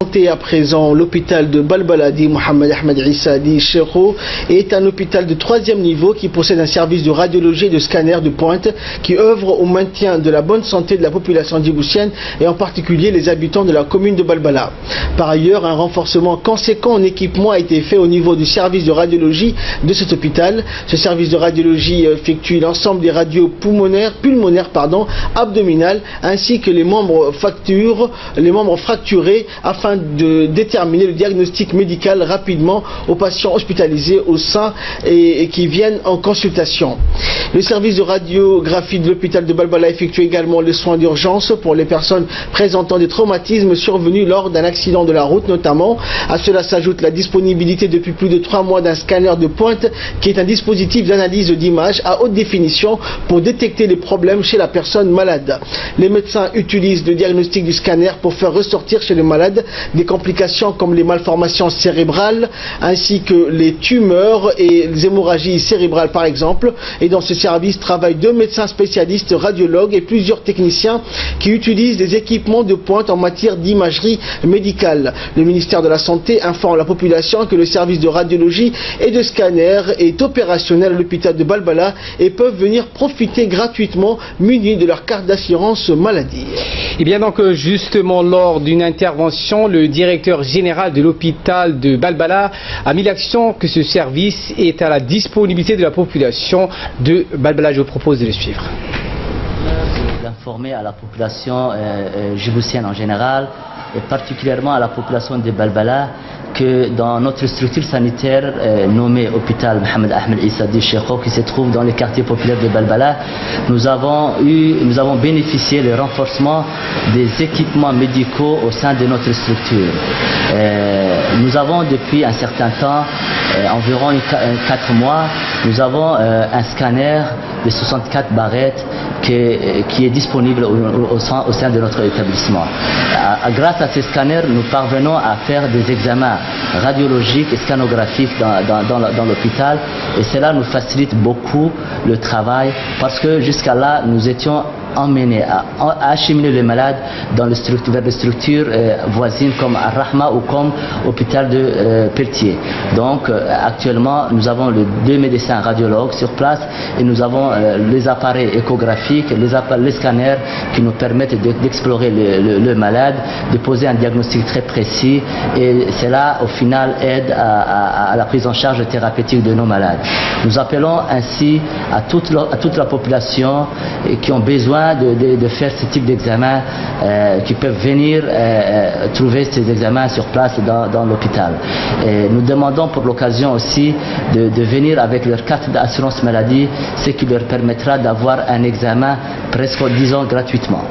À présent, l'hôpital de Balbaladi, Mohamed Ahmed Issadi Cheikho, est un hôpital de 3e niveau qui possède un service de radiologie et de scanner de pointe qui œuvre au maintien de la bonne santé de la population djiboutienne et en particulier les habitants de la commune de Balbala. Par ailleurs, un renforcement conséquent en équipement a été fait au niveau du service de radiologie de cet hôpital. Ce service de radiologie effectue l'ensemble des radios pulmonaires, abdominales, ainsi que les membres fracturés afin de déterminer le diagnostic médical rapidement aux patients hospitalisés au sein et qui viennent en consultation. Le service de radiographie de l'hôpital de Balbala effectue également les soins d'urgence pour les personnes présentant des traumatismes survenus lors d'un accident de la route notamment. À cela s'ajoute la disponibilité depuis plus de 3 mois d'un scanner de pointe qui est un dispositif d'analyse d'images à haute définition pour détecter les problèmes chez la personne malade. Les médecins utilisent le diagnostic du scanner pour faire ressortir chez le malade des complications comme les malformations cérébrales ainsi que les tumeurs et les hémorragies cérébrales par exemple. Et dans ce service travaillent 2 médecins spécialistes radiologues et plusieurs techniciens qui utilisent des équipements de pointe en matière d'imagerie médicale. Le ministère de la Santé informe la population que le service de radiologie et de scanner est opérationnel à l'hôpital de Balbala et peuvent venir profiter gratuitement munis de leur carte d'assurance maladie. Et bien donc justement lors d'une intervention, le directeur général de l'hôpital de Balbala a mis l'accent que ce service est à la disponibilité de la population de Balbala. Je vous propose de le suivre. D'informer à la population djiboutienne en général et particulièrement à la population de Balbala que dans notre structure sanitaire nommée hôpital Mohamed Ahmed Issadi Cheikho qui se trouve dans les quartiers populaires de Balbala, nous avons bénéficié du renforcement des équipements médicaux au sein de notre structure. Nous avons depuis un certain temps, environ 4 mois, nous avons un scanner de 64 barrettes qui est disponible au sein de notre établissement. Grâce à ces scanners, nous parvenons à faire des examens radiologiques et scanographiques dans l'hôpital et cela nous facilite beaucoup le travail parce que jusqu'à là, nous étions emmenés à acheminer les malades vers des structures voisines comme Ar-Rahma ou comme l'hôpital de Peltier. Donc actuellement nous avons les 2 médecins radiologues sur place et nous avons les appareils échographiques, les scanners qui nous permettent d'explorer le malade, de poser un diagnostic très précis et cela au final aide à la prise en charge thérapeutique de nos malades. Nous appelons ainsi à toute la population qui ont besoin de faire ce type d'examen, qui peuvent venir trouver ces examens sur place dans l'hôpital. Nous demandons pour l'occasion aussi de venir avec leur carte d'assurance maladie, ce qui leur permettra d'avoir un examen presque, disons, gratuitement.